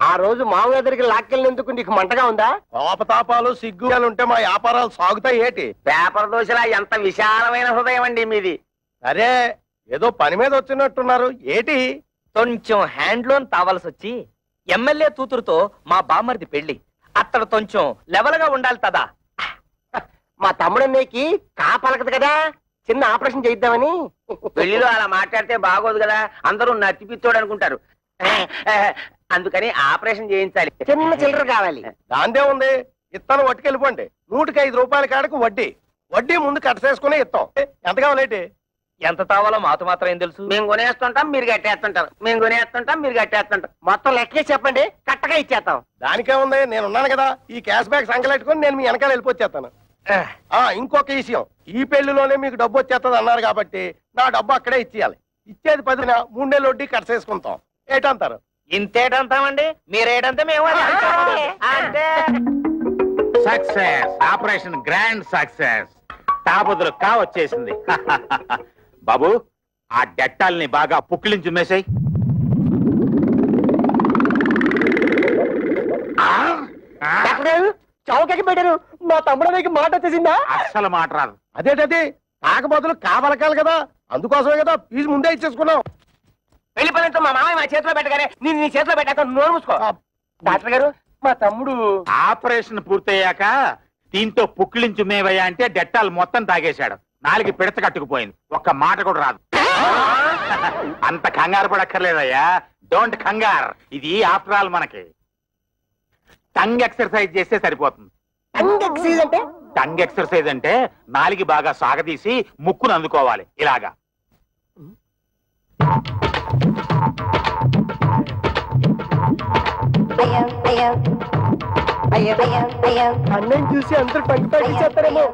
ఆ రోజు మామూలు దగ్గరికి లాక్కెళ్ళినందుకు నీకు మంటగా ఉందా? కోపతాపాలు సిగ్గులు ఉంటే మా వ్యాపారాలు సాగుతాయి ఏటి? పేపర్ దోశలా ఎంత విశాలమైన హృదయం అండి మీది. అరే ఏదో పని మీద వచ్చినట్టున్నారు ఏటి? కొంచెం హ్యాండ్లోన్ తావాల్సి వచ్చి ఎమ్మెల్యే కూతురుతో మా బామ్మర్ది పెళ్లి. అత్తడు కొంచెం లెవెల్ గా ఉండాలి కదా. మా తమ్ముడన్నయ్యకి కాపలకదు కదా, చిన్న ఆపరేషన్ చేయిద్దామని. పెళ్లిలో అలా మాట్లాడితే బాగోదు కదా, అందరూ నత్తిపిచ్చోడు అనుకుంటారు. అందుకని ఆపరేషన్ చేయించాలి. చిన్న చిల్లర కావాలి. దాందే ఉంది, ఇత్తనం పట్టుకెళ్ళిపోండి. 105 రూపాయల కాడకు వడ్డీ. వడ్డీ ముందు కట్టసేసుకునే ఇస్తాం. ఎంత కావాలేటి? ఎంత తావాలో మాతో మాత్రం ఏం తెలుసు? మేము కొనేస్తుంటాం, మీరు కట్టేస్తుంటారు. మేము కొనేస్తుంటాం, మీరు కట్టేస్తుంటారు. మొత్తం లెక్కే చెప్పండి, కట్టగా ఇచ్చేస్తాం. దానికే ఉంది, నేను ఉన్నాను కదా. ఈ క్యాష్ బ్యాక్ సంకలెట్టుకుని నేను మీ వెనకాల వెళ్ళిపోచ్చేస్తాను. ఇంకొక విషయం, ఈ పెళ్లిలోనే మీకు డబ్బు వచ్చేస్తుంది అన్నారు కాబట్టి నా డబ్బు అక్కడే ఇచ్చేయాలి. ఇచ్చేది 10న 3 నెలల వడ్డీ కట్టసేసుకుంటాం. ఏటంటారు? ఇంతేటంతామండి, మీరేటంటే మేము అంటే. Success, operation grand success. తాబుదులు వచ్చేసింది. బాబు, ఆ డెట్టాల్ని బాగా పుక్కిలించి మేసాయి. చౌకకి పెట్టారు. మా తమ్ముడికి మాట వచ్చేసిందా? అస్సలు మాట రాదు. అదేటది, కాక బదులు కావలకాలి కదా, అందుకోసమే కదా ఫీజు ముందే ఇచ్చేసుకున్నాం. పెళ్లి పనితో మా మామయ్య మా చేతిలో పెట్టగానే నేను నీ చేతిలో పెట్టాక నోరు మూసుకో. డాక్టర్ గారు, మా తమ్ముడు ఆపరేషన్ పూర్తయ్యాక దీంతో పుక్కిలించు మేవయ్యా అంటే డెట్టాల్ మొత్తం తాగేశాడు. 4 పిడత కట్టుకుపోయింది, ఒక్క మాట కూడా రాదు. అంత కంగారు పడక్కర్లేదయ్యా, డోంట్ కంగార్. ఇది ఆఫ్టర్ ఆల్ మనకి టంగ్ ఎక్సర్సైజ్ చేస్తే సరిపోతుంది. టంగ్ ఎక్సర్సైజ్ అంటే 4 బాగా సాగదీసి ముక్కును అందుకోవాలి ఇలాగా. అన్నం చూసి అందరూ పంచి పండించేస్తారేమో.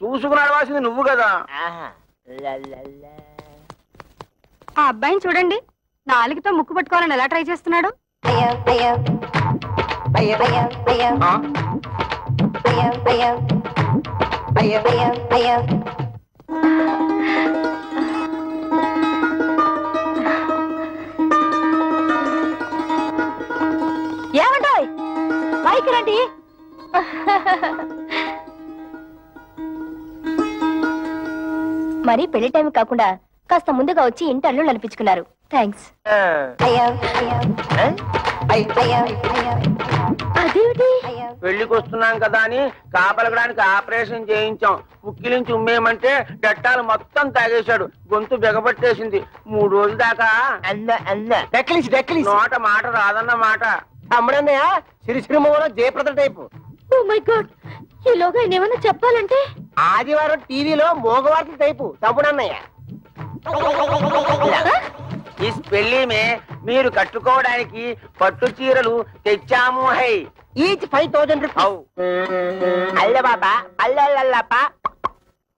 చూసుకుని అడవాల్సింది నువ్వు కదా. ఆ అబ్బాయిని చూడండి, 4తో ముక్కు పట్టుకోవాలని ఎలా ట్రై చేస్తున్నాడు. ఏమంటాయ్ పైకి రండి. మరి పెళ్లి టైం కాకుండా కాస్త ముందుగా వచ్చి ఇంటి అల్లు నడిపించుకున్నారు. థ్యాంక్స్. అదేమిటి, పెళ్లికి వస్తున్నాం కదా అని కాపలకడానికి ఆపరేషన్ చేయించాం. పుక్కిలించి ఉమ్మేయమంటే డట్టాలు మొత్తం తాగేశాడు. గొంతు బెగబట్టేసింది. 3 రోజుల దాకా నోట మాట రాదన్న మాట. తమ్ముడన్నయ్య సిరిసిరిమలో Jayaprada type. Oh my god, ఈలోగా ఆయన ఏమన్నా చెప్పాలంటే. ఆదివారం టీవీలో మోగవార్తల టైపు తమ్ముడన్నయ్య. ఈ పెళ్లి మీరు కట్టుకోవడానికి పట్టు చీరలు తెచ్చాము. హై, ఈచ్ 5000 రూపాయలు. అల్ల బాబా అల్లల్లప్ప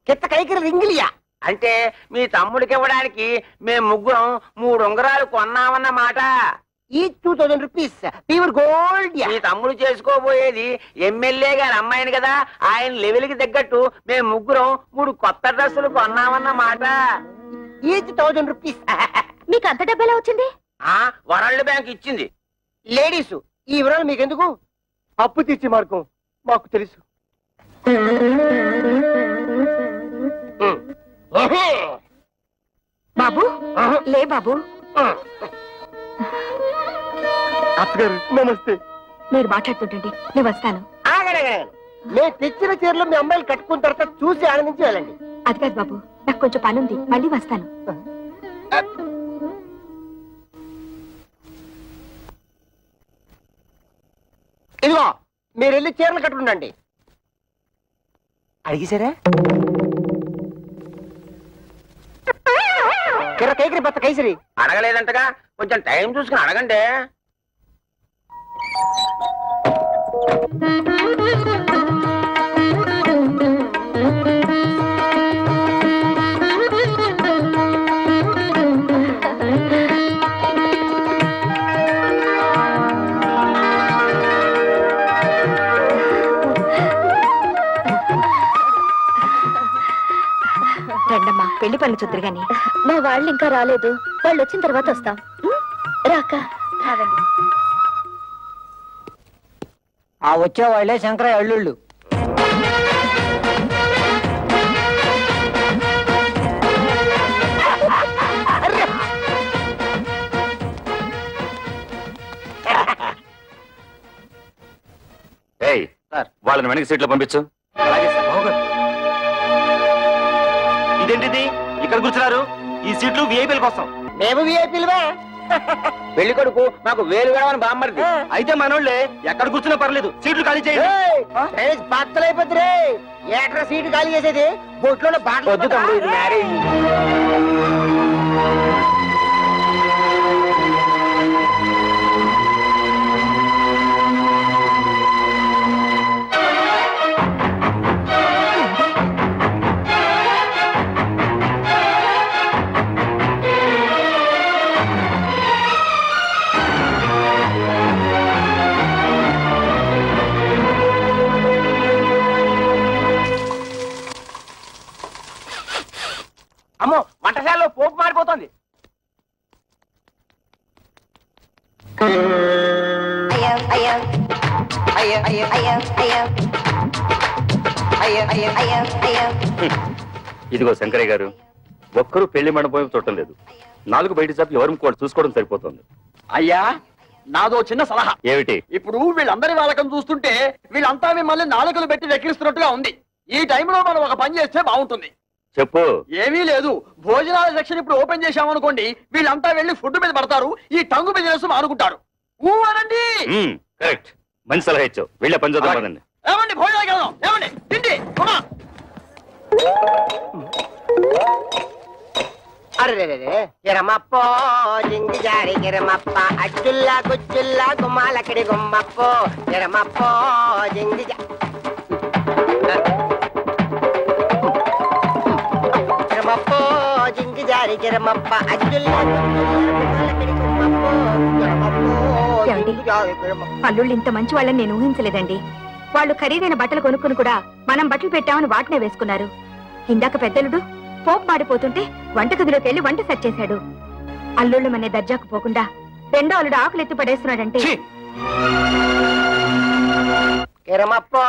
కిత్త కైకి రింగిలియా అంటే మీ తమ్ముడికి ఇవ్వడానికి మేము ముగ్గురం 3 ఉంగరాలు కొన్నామన్నమాట. Each 2000 rupees pure gold. మీ తమ్ముడు చేసుకోబోయేది ఎమ్మెల్యే గారి అమ్మాయిని కదా, ఆయన లెవెల్ కి తగ్గట్టు మేము ముగ్గురం 3 కొత్త డ్రెస్సులు కొన్నామన్నమాట. Each 1000 rupees. మీకు అంత డబ్బు ఎలా వచ్చింది? వరల్డ్ బ్యాంక్ ఇచ్చింది. లేడీస్ ఈ వివరాలు మీకెందుకు? అప్పు తీర్చి మార్గం మాకు తెలుసు. బాబు లే బాబు. అత్తగారు నమస్తే. మీరు మాట్లాడుతుంటండి, నేను వస్తాను. మేము తెచ్చిన చీరలు మీ అమ్మాయిలు కట్టుకున్న తర్వాత చూసి ఆనందించి వెళ్ళండి. అది కాదు బాబు, నాకు కొంచెం పని ఉంది, మళ్ళీ వస్తాను. ఇదిగో మీరు వెళ్ళి చీరలు కట్టుకుండండి. అడిగేశారా? కైకరి బత్త కైసరి అడగలేదంటగా, కొంచెం టైం చూసుకుని అడగండి. రండమ్మా, పెళ్లి పనులు చూద్దరు గాని. మా వాళ్ళు ఇంకా రాలేదు. వాళ్ళు వచ్చిన తర్వాత వస్తాం. రాక ఆ వచ్చే వాళ్ళే శంకరయ్య అల్లుళ్ళు. వాళ్ళని వెనక సీట్లో పంపించు. ఇదేంటిది ఇక్కడ కూర్చున్నారు? ఈ సీట్లు విఐపీల కోసం. మేము విఐపీలువా? పెళ్లి కొడుకు మాకు వేలు వేడమని బామ్మరిది. అయితే మనోళ్ళే ఎక్కడ కూర్చున్నా పర్లేదు, సీట్లు ఖాళీ చేయండి. బట్టలైపోతుంది. ఏట్రా సీటు ఖాళీ చేసేది? బొట్లో బాటలు మ్యారేజ్. అమ్మో, వంటశాలలో పోపు మారిపోతుంది. ఇదిగో శంకరయ్య గారు, ఒక్కరూ పెళ్లి మండపం చూడటం లేదు. 4 బయట చాపి ఎవరు కూడా చూసుకోవడం సరిపోతుంది. అయ్యా, నాదో చిన్న సలహా. ఏమిటి? ఇప్పుడు వీళ్ళందరి వాళ్ళకం చూస్తుంటే వీళ్ళంతా మిమ్మల్ని నాలుకలు పెట్టి వెక్కిరిస్తున్నట్టుగా ఉంది. ఈ టైంలో మనం ఒక పని చేస్తే బాగుంటుంది. చెప్పు. ఏమీ లేదు, భోజనాల సెక్షన్ ఇప్పుడు ఓపెన్ చేశామనుకోండి, వీళ్ళంతా వెళ్ళి ఫుడ్ మీద పడతారు, ఈ టంగు బిజినెస్ మానుకుంటారు. అనండి. కరెక్ట్, మంచి సలహా ఇచ్చావు. వెళ్ళే పని చూద్దాం పదండి. ఏమండి, భోజనాలకు వెళ్దాం. ఏమండి, తిండి. అరే గిరమప్పో జింగి జారి గిరమప్ప అచ్చుల్లా గుచ్చుల్లా గుమ్మాలక్కడి గుమ్మప్పో గిరమప్పో జింగి గిరమప్పో జింగి జారి గిరమప్ప అచ్చుల్లా గుమ్మాలక్కడి గుమ్మప్పో గిరమప్పో జింగి జారి గిరమప్ప. అల్లుళ్ళు ఇంత మంచి వాళ్ళని నేను ఊహించలేదండి. వాళ్ళు ఖరీదైన బట్టలు కొనుక్కుని కూడా మనం బట్టలు పెట్టామని వాటినే వేసుకున్నారు. ఇందాక పెద్దలుడు పోపు మాడిపోతుంటే వంటగదిలోకి వెళ్లి వంట సెట్ చేశాడు. అల్లుళ్ళు మనే దర్జాకు పోకుండా రెండో అల్లుడు ఆకులు ఎత్తి పడేస్తున్నాడంటే. గిరమప్పో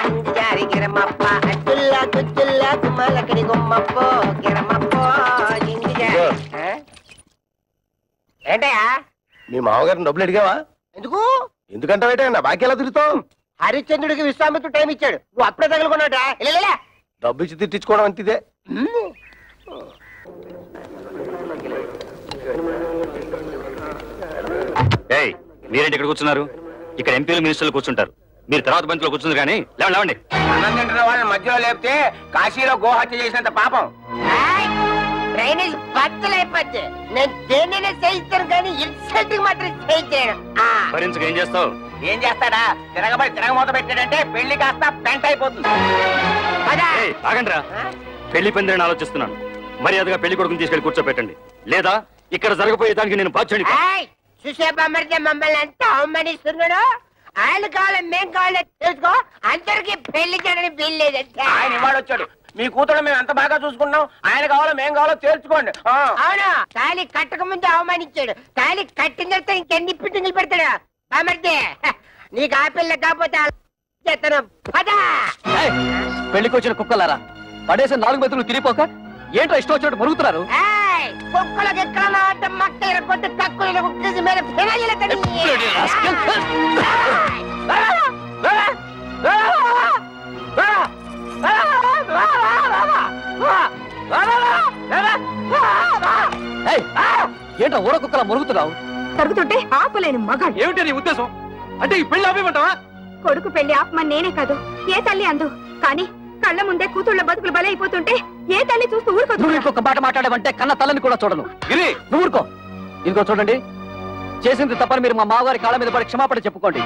జింగి జారి గిరమప్ప అచ్చుల్లా గుచ్చుల్లా గుమ్మాలక్కడి గుమ్మప్పో గిరమప్పో జింగి జారి. ఏంటయ్యా? మీ మామగారిని డబ్బులు అడిగావా? ఎందుకు? ఎందుకంటే నా బాకీ ఎలా తిరుగుతావు? హరిశ్చంద్రుడికి విశ్వామిత్రుడు టైం ఇచ్చాడు, నువ్వు అప్పుడే తగులుకున్నాడా? డబ్బు ఇచ్చి తిట్టించుకోవడం అంతిదే. మీరేంటి ఇక్కడ కూర్చున్నారు? ఇక్కడ ఎంపీలు మినిస్టర్లు కూర్చుంటారు. మీరు తర్వాత బంతిలో కూర్చుంది కానీ లేవండి. అన్నం తింటున్న వాళ్ళని మధ్యలో లేపితే కాశీలో గోహత్య చేసినంత పాపం. డ్రైనేజ్ బద్దలైపోతే నేను దేన్నైనా చేయిస్తాను కానీ ఇన్సల్ట్ మాత్రం చేయించాను. భరించక ఏం చేస్తావు? ఏం చేస్తాడా? తిరగబడి తిరగమూత పెట్టాడంటే పెళ్లి కాస్త పెంట అయిపోతుంది. ఆగండ్రా, పెళ్లి పందిరని ఆలోచిస్తున్నాను. మర్యాదగా పెళ్లి కొడుకుని తీసుకెళ్లి కూర్చోబెట్టండి, లేదా ఇక్కడ జరగబోయే దానికి నేను బాధ్యుని. చూసే బొమ్మడితే మమ్మల్ని అంతా అవమానిస్తున్నాడు. ఆయన కావాలి మేం కావాలి తెలుసుకో. అందరికి పెళ్లి చేయడానికి వీల్లేదంటే. ఆయన ఇవాడు వచ్చాడు, మీ కూతురు మేము ఎంత బాగా చూసుకున్నాం, ఆయన కావాలో మేం కావాలో తేల్చుకోండి. అవును, తాళి కట్టక ముందే అవమానించాడు. తాళి కట్టిన తర్వాత ఇంకెన్ని పిట్టింగులు పెడతాడు. బామర్దే, నీకు ఆ పిల్ల కాకపోతే చేస్తాను. పదా పెళ్లికి వచ్చిన కుక్కలారా, పడేసిన 4 మెతులు తిరిగిపోక ఏంటో ఇష్టం వచ్చినట్టు మరుగుతున్నారు. కుక్కలకు ఎక్కడ మక్కలు కొట్టి కక్కులు కుక్కేసి మీద ఏంటో ఊర కుక్కలా మురుగుతున్నావు? తరుగుతుంటే ఆపలేని మగాడు. ఏమిటి నీ ఉద్దేశం? అంటే ఈ పెళ్లి ఆపేమంటావా? కొడుకు పెళ్లి ఆపమని నేనే కాదు, ఏ తల్లి అందు. కానీ కళ్ళ ముందే కూతుళ్ళ బతుకులు బలైపోతుంటే ఏ తల్లి చూస్తూ ఊరుకోదు. నువ్వు ఇంకొక మాట మాట్లాడమంటే కన్న తల్లిని కూడా చూడను. గిరి, నువ్వు ఊరుకో. ఇదిగో చూడండి, చేసింది తప్పని మీరు మా మామగారి కాళ్ళ మీద పడి క్షమాపణ చెప్పుకోండి,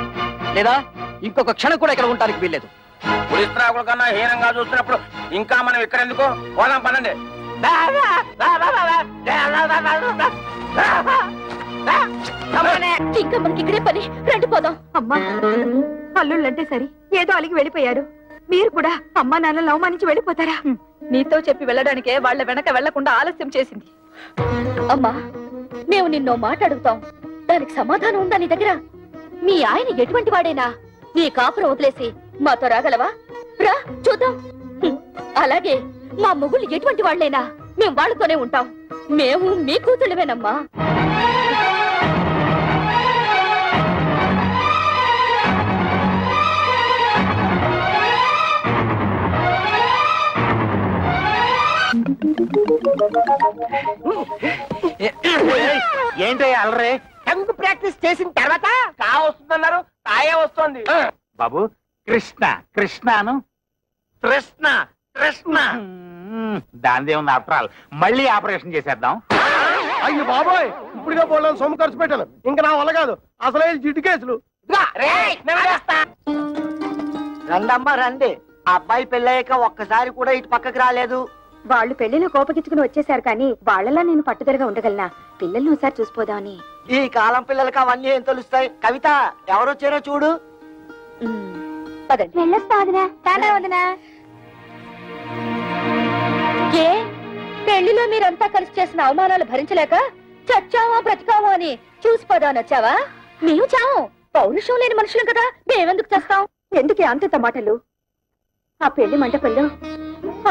లేదా ఇంకొక క్షణం కూడా ఇక్కడ ఉండడానికి వీల్లేదు. పులిస్త్రాకుల కన్నా హీనంగా చూస్తున్నప్పుడు ఇంకా మనం ఇక్కడ ఎందుకు? పోదాం పనండి. ఇంకా మనకి ఇక్కడే పని, రండి పోదాం. అమ్మా, అల్లుళ్ళంటే సరి ఏదో అలిగి వెళ్ళిపోయారు. మీరు కూడా అమ్మా నాన్నలు అవమానించి వెళ్ళిపోతారా? నీతో చెప్పి వెళ్ళడానికే వాళ్ళ వెనక వెళ్లకుండా ఆలస్యం చేసింది. అమ్మా మేము నిన్నో మాట అడుగుతాం, దానికి సమాధానం ఉందా నీ దగ్గర? మీ ఆయన ఎటువంటి వాడేనా? నీ కాపురం వదిలేసి మాతో రాగలవా? రా చూద్దాం. అలాగే మా మొగుళ్ళు ఎటువంటి వాళ్లేనా? మేము వాళ్ళతోనే ఉంటాం. మేము మీ కూతుళ్ళమేనమ్మా. ఏంటయ్యా అలరే? టంగ్ ప్రాక్టీస్ చేసిన తర్వాత కా వస్తుందన్నారు, కాయే వస్తుంది. బాబు కృష్ణ కృష్ణను కృష్ణ కృష్ణ దానిదేముంది ఆఫ్టర్ మళ్ళీ ఆపరేషన్ చేసేద్దాం. అయ్యి బాబోయ్, ఇప్పుడుగా పోలేని సొమ్ము ఖర్చు పెట్టాను. ఇంకా నా వల్ల కాదు, అసలే జిడ్డు కేసులు. రండమ్మా రండి. అబ్బాయి పెళ్ళయ్యాక ఒక్కసారి కూడా ఇటు పక్కకి రాలేదు. వాళ్ళు పెళ్లిలో కోపగించుకుని వచ్చేసారు కానీ వాళ్ళలా నేను పట్టుదలగా ఉండగలనా? పిల్లల్ని ఒకసారి చూసిపోదామని. ఈ కాలం పిల్లలకి అవన్నీ ఏం తెలుస్తాయి? కవిత ఎవరొచ్చారో చూడు. ఏ పెళ్లిలో మీరంతా కలిసి చేసిన అవమానాలు భరించలేక చచ్చావా బ్రతికావా అని చూసిపోదామని వచ్చావా? మేము చావు పౌరుషం లేని మనుషులం కదా, మేమెందుకు చేస్తాం? ఎందుకే అంత మాటలు? ఆ పెళ్లి మంటపంలో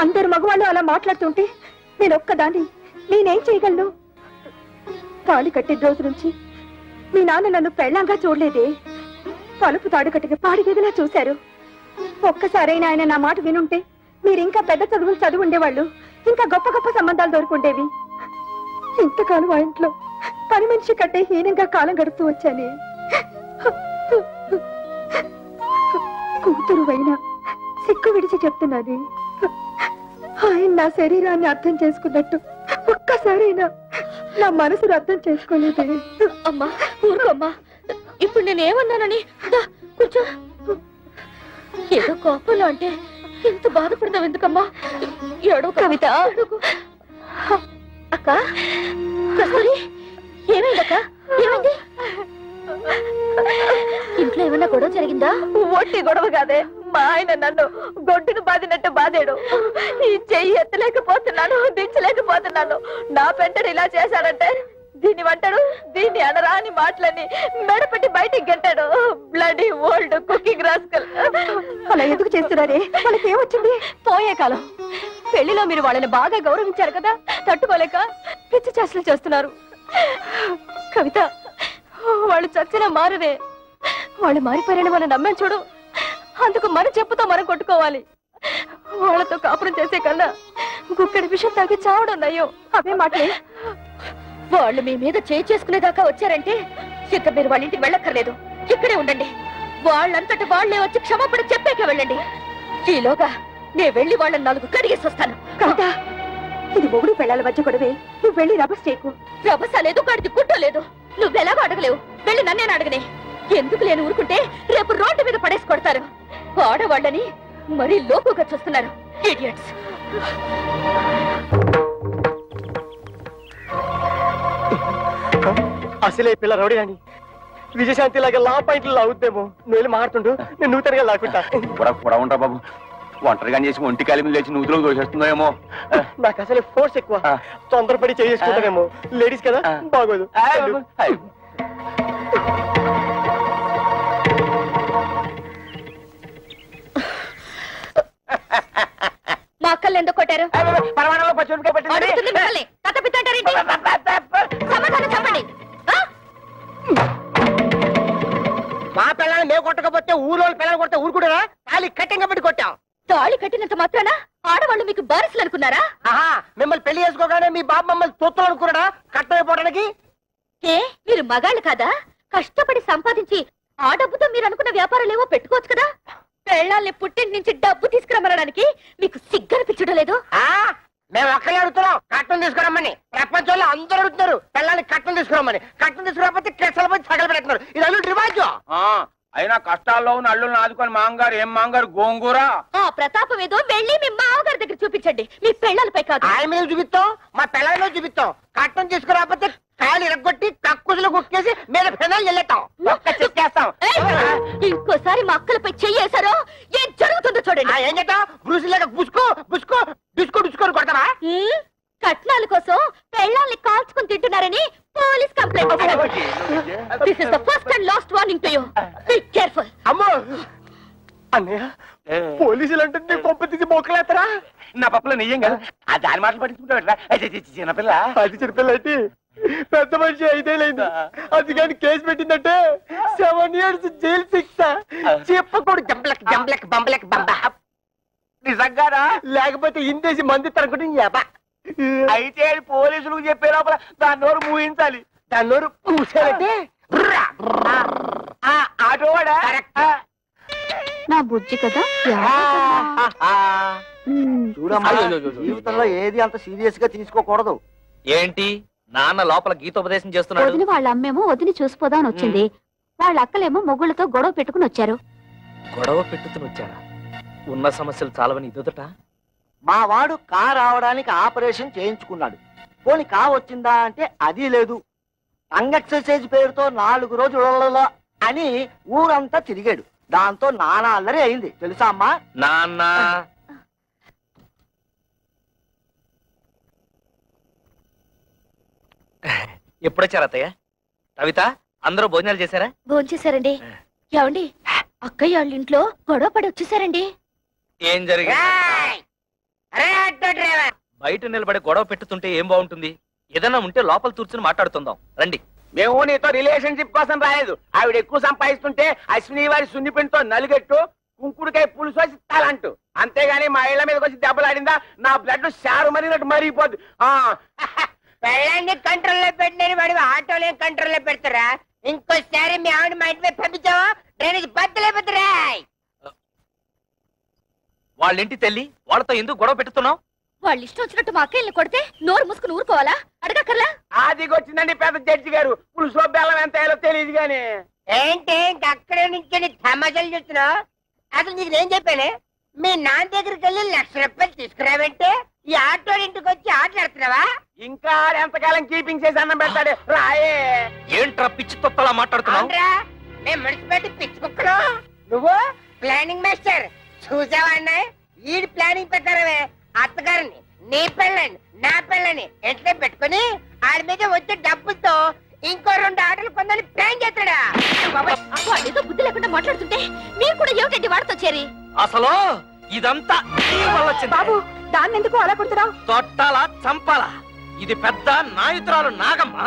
అందరు మగవాళ్ళు అలా మాట్లాడుతుంటే నేనొక్కదాన్ని నేనేం చేయగలను? తాళి కట్టే రోజు నుంచి మీ నాన్న నన్ను పెళ్ళంగా చూడలేదే. తలుపు తాడు కట్టిన పాడిగదిలా చూశారు. ఒక్కసారైనా ఆయన నా మాట వినుంటే మీరింకా పెద్ద చదువులు చదువు ఉండేవాళ్ళు, ఇంకా గొప్ప గొప్ప సంబంధాలు దొరుకుండేవి. ఇంతకాలం ఆ ఇంట్లో పని మనిషి కట్టే హీనంగా కాలం గడుపుతూ వచ్చానే. కూతురు అయినా సిక్కు విడిచి చెప్తున్నది, ఆయన నా శరీరాన్ని అర్థం చేసుకున్నట్టు ఒక్కసారైనా నా మనసును అర్థం చేసుకోలేదే. అమ్మా ఊరుకోమ్మా, ఇప్పుడు నేనేమన్నానని కూర్చో. ఏదో కోపంలో అంటే ఎంత బాధపడతావు ఎందుకమ్మా? ఏడో కవిత. అక్క ఏమైందక్క? ఏమైంది? ఇంట్లో ఏమన్నా గొడవ జరిగిందా? ఒట్టి గొడవ కాదే, మా ఆయన నన్ను గొడ్డును బాదినట్టు బాధాడు. ఈ చెయ్యి ఎత్తలేకపోతున్నాను, దించలేకపోతున్నాను. నా పెంటను ఇలా చేశాడంటే దీన్ని వంటాడు, దీన్ని అనరా అని మాటలని మెడపెట్టి బయటికి గంటాడు. Bloody old cooking rascal. అలా ఎందుకు చేస్తున్నారే? వాళ్ళకి ఏమొచ్చింది? పోయే కాలం పెళ్లిలో మీరు వాళ్ళని బాగా గౌరవించారు కదా, తట్టుకోలేక పిచ్చి చేష్టలు చేస్తున్నారు. కవిత, వాళ్ళు చచ్చినా మారురే. వాళ్ళు మారిపోయారని మనం నమ్మాను చూడు, అందుకు మన చెప్పుతో మనం కొట్టుకోవాలి. వాళ్ళతో కాపురం చేసే కన్నా గుక్కడి విషయం తాగి చావడం నయ్యో. అవే మాటలే. వాళ్ళు మీ మీద చేసుకునేదాకా వచ్చారంటే ఇక మీరు వాళ్ళ ఇంటికి వెళ్ళక్కర్లేదు, ఇక్కడే ఉండండి. వాళ్ళంతటి వాళ్లే వచ్చి క్షమాపణ చెప్పాక వెళ్ళండి. ఈలోగా నేను వెళ్ళి వాళ్ళని 4 కడిగేసి వస్తాను. కాదా, ఇది మొగుడు పెళ్ళాల మధ్య గొడవే. నువ్వు వెళ్ళి రభస చేయకు. రభస లేదు, కడిది గుట్టో లేదు. నువ్వెలాగో అడగలేవు, వెళ్ళి నన్నేను అడగనే. ఎందుకు లేని ఊరుకుంటే రేపు రోడ్డు మీద పడేసి కొడతారు. ఆడవాళ్ళని మరీ లోకుగా చూస్తున్నారు. ఇడియట్స్. అసలే పిల్ల రౌడీ అని విజయశాంతి లాగా లా పాయింట్లు లాగుద్దేమో. నువ్వు వెళ్ళి మారుతుండు, నేను నూతనగా లాక్కుంటా. కూడా ఉంటా బాబు. ఒంటరిగా చేసి ఒంటి కాలి మీద లేచి నూతులో దోషేస్తుందో ఏమో. నాకు అసలే ఫోర్స్ ఎక్కువ, తొందరపడి చేసుకుంటానేమో. లేడీస్ కదా, బాగోదు. మా అక్కల్ని ఎందుకు కొట్టారు? పరమాణంలో పచ్చిమిరపకాయ పెట్టింది. సమాధానం చెప్పండి. మా పిల్లల్ని మేము కొట్టకపోతే ఊళ్ళో పిల్లలు కొడితే ఊరుకుంటారా? తాళి కట్టింగా పెట్టి కొట్టాం. తాళి కట్టినంత మాత్రాన ఆడవాళ్ళు మీకు బారసులు అనుకున్నారా? ఆహా, మిమ్మల్ని పెళ్లి చేసుకోగానే మీ బాబు మమ్మల్ని తొత్తులు అనుకున్నాడా కట్టమైపోవడానికి? ఏ మీరు మగాళ్ళు కాదా? కష్టపడి సంపాదించి ఆ డబ్బుతో మీరు అనుకున్న వ్యాపారాలేవో పెట్టుకోవచ్చు కదా. పెళ్ళాల్ని పుట్టింటి నుంచి డబ్బు తీసుకురమ్మనడానికి మీకు సిగ్గనిపించడం లేదు? మేము ఒక్కరే అడుగుతున్నాం, కట్టం తీసుకురమ్మని. ప్రపంచంలో అందరూ అడుగుతున్నారు పిల్లల్ని కట్టం తీసుకురమ్మని. కట్టం తీసుకురాకపోతే కేసులు పోయి సగలు పెడుతున్నారు. ఇది అల్లుడు రివాజు. అయినా కష్టాల్లో ఉన్న అల్లుల్ని ఆదుకొని మాంగారు ఏం మాంగారు గోంగూర. ఆ ప్రతాపం ఏదో వెళ్ళి మీ మామగారి దగ్గర చూపించండి, మీ పెళ్ళాలపై కాదు. ఆయన మీద చూపిస్తాం, మా పిల్లల్లో చూపిస్తాం. కట్టం తీసుకురాకపోతే కాయలు ఇరగొట్టి కక్కుసులు కుక్కేసి మీద పెనాలు వెళ్ళేస్తాం. ఒక్క చెక్కేస్తాం. ఇంకోసారి మా అక్కలపై చెయ్యేశారో ఏం జరుగుతుందో చూడండి. ఏం చేద్దాం? బ్రూసిలాగా బుసుకో బుసుకో డుసుకో డుసుకోని కొడతావా? కట్నాల కోసం పెళ్ళాల్ని కాల్చుకుని తింటున్నారని police complaint. This is the first and last warning to you. Be careful. అమ్మో అన్నయ్య పోలీసులు అంటే కొంప తీసి మొక్కలేస్తారా? నా పప్పులో నెయ్యం కదా ఆ దాని మాటలు పట్టించుకుంటా చిన్నపిల్ల. అది చిన్నపిల్ల అయితే పెద్ద మనిషి 5 ఏళ్ళైంది. అది కానీ కేసు పెట్టిందంటే 7 years జైలు శిక్ష. చెప్పకూడదు జంబలక్ జంబలక్ బంబలక్ బంబ. నిజంగానా? లేకపోతే ఇందేసి మంది తరగడం ఎబా. అయితే పోలీసులకు చెప్పే లోపల దాని నోరు మూయించాలి. దాని నోరు పూసారంటే ఆటోవాడా? నా బుజ్జి కదా. చూడమ్మా, జీవితంలో ఏది అంత సీరియస్ గా తీసుకోకూడదు. ఏంటి నాన్న లోపల గీతోపదేశం చేస్తున్నాడు? వదిన వాళ్ళ అమ్మేమో వదిని చూసిపోదామని వచ్చింది. వాళ్ళ అక్కలేమో మొగుళ్ళతో గొడవ పెట్టుకుని వచ్చారు. గొడవ పెట్టుకుని వచ్చారా? ఉన్న సమస్యలు చాలవని ఇదొదట. మా వాడు కార్ రావడానికి ఆపరేషన్ చేయించుకున్నాడు. పోనీ కా వచ్చిందా అంటే అది లేదు. టంగ్ ఎక్సర్సైజ్ పేరుతో 4 రోజుల అని ఊరంతా తిరిగాడు. దాంతో నానా అల్లరి అయింది తెలుసా అమ్మా? నాన్న ఎప్పుడొచ్చారు అత్తయ్య? కవిత అందరూ భోజనాలు చేశారా? భోంచేశారండి. ఏమండి అక్కయ్య వాళ్ళ ఇంట్లో గొడవ పడి వచ్చేసారండి. ఏం జరిగింది? ఏయ్! అరే ఆటో డ్రైవర్, బయట నిలబడి గొడవ పెట్టుతుంటే ఏం బాగుంటుంది? ఏదైనా ఉంటే లోపల కూర్చుని మాట్లాడుతుందాం రండి. మేము నీతో రిలేషన్షిప్ కోసం రాలేదు. ఆవిడ ఎక్కువ సంపాదిస్తుంటే అశ్విని వారి సున్నిపిండితో నలుగెట్టు కుంకుడుకాయ పులుసు వచ్చి తలంటూ, అంతేగాని మా ఇళ్ల మీదకి వచ్చి దెబ్బలాడిందా నా బ్లడ్ షారు మరినట్టు మరిగిపోద్ది. పెళ్ళాన్ని కంట్రోల్లో పెట్టినని వాడు ఆటోలే కంట్రోల్లో పెడతారా? ఇంకోసారి మీ ఆవిడ మా ఇంటి మీద పంపించావా డ్రైనేజ్ బద్దలైపోతారా? వాళ్ళ ఇంటి తెల్లి వాళ్ళతో ఎందుకు గొడవ పెట్టుతున్నావు? వాళ్ళు ఇష్టం వచ్చినట్టు మా అక్కయ్యని కొడితే నోరు మూసుకుని ఊరుకోవాలా? అడగక్కర్లా? ఆదికొచ్చిందండి పెద్ద జడ్జి గారు. పులుసులో బెల్లం ఎంత వేయాలో తెలియదు గాని. ఏంటి అక్కడే నుంచి తమాషాలు చూస్తున్నావు? అసలు నీకు నేను చెప్పానే, మీ నాన్న దగ్గరికి వెళ్ళి 1,00,000 రూపాయలు తీసుకురావంటే ఈ ఆటో ఇంటికి వచ్చి ఆటలాడుతున్నావా? ఇంకా ఎంతకాలం కీపింగ్ చేసి అన్నం పెడతాడు రాయే. ఏంట్రా పిచ్చి తొత్తలా మాట్లాడుతున్నావు? అవునరా, మేము మున్సిపాలిటీ పిచ్చి కుక్కలు, నువ్వు ప్లానింగ్ మాస్టర్. చూసావా అన్నయ్య, ఈ ప్లానింగ్ ప్రకారమే అత్తగారిని నీ పెళ్ళని నా పెళ్ళని ఎట్లా పెట్టుకుని ఆడి మీద వచ్చే డబ్బుతో ఇంకో 2 ఆటలు కొందని ప్లాన్ చేస్తాడా? వాడేదో బుద్ధి లేకుండా మాట్లాడుతుంటే మీరు కూడా ఏమిటండి వాడితో చేరి? అసలు ఇదంతా నీ వల్ల వచ్చింది. బాబు దాన్ని ఎందుకు అలా కొడుతున్నావు? తొట్టాలా చంపాలా? ఇది పెద్ద నాయుతురాలు నాగమ్మ.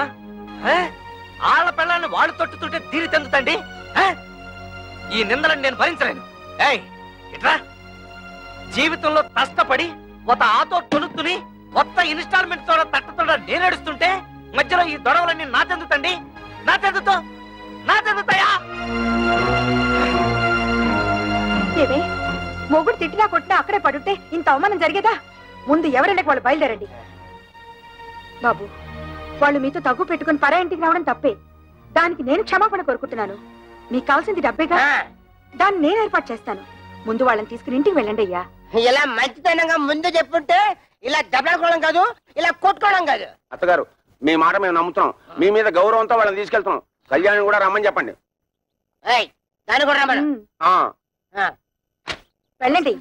ఆళ్ళ పిల్లల్ని వాళ్ళు తొట్టుతుంటే తీరి తెందుతండి. ఈ నిందలను నేను భరించలేను. ఏయ్ ఇట్రా, జీవితంలో కష్టపడి ఒక ఆటో కొనుక్కుని కొత్త ఇన్స్టాల్మెంట్ తో తట్టతో నేనేడుస్తుంటే మధ్యలో ఈ గొడవలన్నీ నా చెందుతండి. నా చెందుతాయా? ఏమే మొగుడు తిట్టినా కొట్టినా అక్కడే పడుంటే ఇంత అవమానం జరిగేదా? ముందు ఎవరైనా వాళ్ళు బయలుదేరండి. బాబు వాళ్ళు మీతో తగ్గు పెట్టుకుని పరా ఇంటికి రావడం తప్పే. దానికి నేను క్షమాపణ కోరుకుంటున్నాను. మీకు కావాల్సింది డబ్బేగా, దాన్ని నేను ఏర్పాటు చేస్తాను. ముందు వాళ్ళని తీసుకుని ఇంటికి వెళ్ళండి అయ్యా. ఇలా మంచితనంగా ముందు చెప్పుంటే ఇలా దెబ్బలాడుకోవడం కాదు, ఇలా కొట్టుకోవడం కాదు. అత్తగారు మీ మాట మేము నమ్ముతున్నాం. మీ మీద గౌరవంతో వాళ్ళని తీసుకెళ్తున్నాం. కళ్యాణ్ కూడా రమ్మని చెప్పండి. దాన్ని కూడా రమ్మను. వెళ్ళండి.